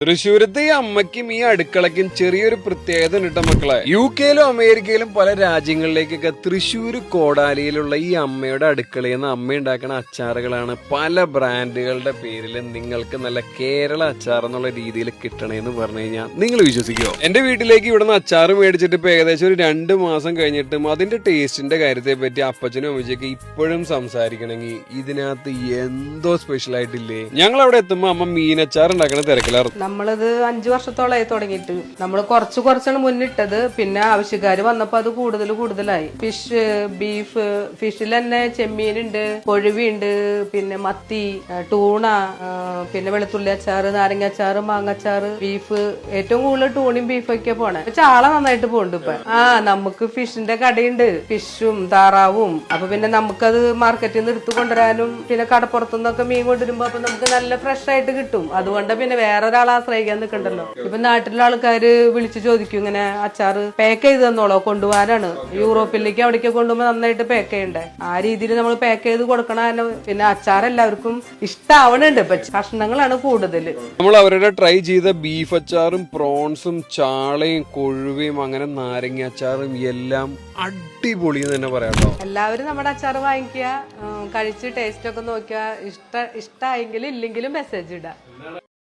തൃശ്ശൂരത്തെ ഈ അമ്മയ്ക്കും ഈ അടുക്കളയ്ക്കും ചെറിയൊരു പ്രത്യേകത ഉണ്ട് മക്കളെ. UK-ലും അമേരിക്കയിലും പല രാജ്യങ്ങളിലേക്കൊക്കെ തൃശ്ശൂർ കോടാലിയിലുള്ള ഈ അമ്മയുടെ അടുക്കളയിൽ നിന്ന് അമ്മ ഉണ്ടാക്കുന്ന അച്ചാറുകളാണ് പല ബ്രാൻഡുകളുടെ പേരിൽ നിങ്ങൾക്ക് നല്ല കേരള അച്ചാർ എന്നുള്ള രീതിയിൽ കിട്ടണേന്ന് പറഞ്ഞു കഴിഞ്ഞാൽ നിങ്ങൾ വിശ്വസിക്കുമോ? എന്റെ വീട്ടിലേക്ക് ഇവിടുന്ന് അച്ചാർ മേടിച്ചിട്ട് ഇപ്പൊ ഏകദേശം ഒരു 2 മാസം കഴിഞ്ഞിട്ടും അതിന്റെ ടേസ്റ്റിന്റെ കാര്യത്തെ പറ്റി അപ്പച്ചനും അമ്മച്ചൊക്കെ ഇപ്പോഴും സംസാരിക്കണമെങ്കിൽ ഇതിനകത്ത് എന്തോ സ്പെഷ്യൽ ആയിട്ടില്ലേ. ഞങ്ങൾ അവിടെ എത്തുമ്പോ അമ്മ മീനച്ചാർ ഉണ്ടാക്കണ തിരക്കിലായിരുന്നു. നമ്മളത് 5 വർഷത്തോളമായി തുടങ്ങിയിട്ട് നമ്മൾ കുറച്ചാണ് മുന്നിട്ടത്. പിന്നെ ആവശ്യക്കാര് വന്നപ്പോ അത് കൂടുതലായി. ഫിഷ്, ബീഫ്, ഫിഷിൽ തന്നെ ചെമ്മീനുണ്ട്, കൊഴുവിണ്ട്, പിന്നെ മത്തി, ടൂണ, പിന്നെ വെളുത്തുള്ളി അച്ചാറ്, നാരങ്ങ അച്ചാറ്, മാങ്ങ അച്ചാറ്, ബീഫ്. ഏറ്റവും കൂടുതൽ ടൂണയും ബീഫൊക്കെ പോണേ. ചാള നന്നായിട്ട് പോണ്ട് ഇപ്പൊ. നമുക്ക് ഫിഷിന്റെ കടയുണ്ട്, ഫിഷും താറാവും. അപ്പൊ പിന്നെ നമുക്കത് മാർക്കറ്റിൽ നിന്ന് എടുത്തു കൊണ്ടുവരാനും പിന്നെ കടപ്പുറത്തുനിന്നൊക്കെ മീൻ കൊണ്ടുവരുമ്പോ അപ്പൊ നമുക്ക് നല്ല ഫ്രഷ് ആയിട്ട് കിട്ടും. അതുകൊണ്ട് പിന്നെ വേറൊരാളെ ആശ്രയിക്കാൻ നിൽക്കണ്ടല്ലോ. ഇപ്പൊ നാട്ടിലുള്ള ആൾക്കാര് വിളിച്ചു ചോദിക്കും, ഇങ്ങനെ അച്ചാറ് പാക്ക് ചെയ്ത് തന്നോളോ, കൊണ്ടുപോകാനാണ്. യൂറോപ്പിലേക്ക് അവിടേക്ക് കൊണ്ടുപോകുമ്പോ നന്നായിട്ട് പാക്ക് ചെയ്യണ്ടേ. ആ രീതിയിൽ നമ്മൾ പാക്ക് ചെയ്ത് കൊടുക്കണം. പിന്നെ അച്ചാർ എല്ലാവർക്കും ഇഷ്ടാവണുണ്ട്. ഇപ്പൊ കഷ്ണങ്ങളാണ് കൂടുതൽ. നമ്മൾ അവരുടെ ട്രൈ ചെയ്ത ബീഫ് അച്ചാറും പ്രോൺസും ചാളയും കൊഴുവയും അങ്ങനെ നാരങ്ങ അച്ചാറും എല്ലാം അടിപൊളി തന്നെ പറയാട്ടോ. എല്ലാവരും നമ്മുടെ അച്ചാർ വാങ്ങിക്കുക, കഴിച്ച് ടേസ്റ്റ് ഒക്കെ നോക്കുക. ഇഷ്ടമായെങ്കിലും ഇല്ലെങ്കിലും മെസ്സേജ് ഇടാം.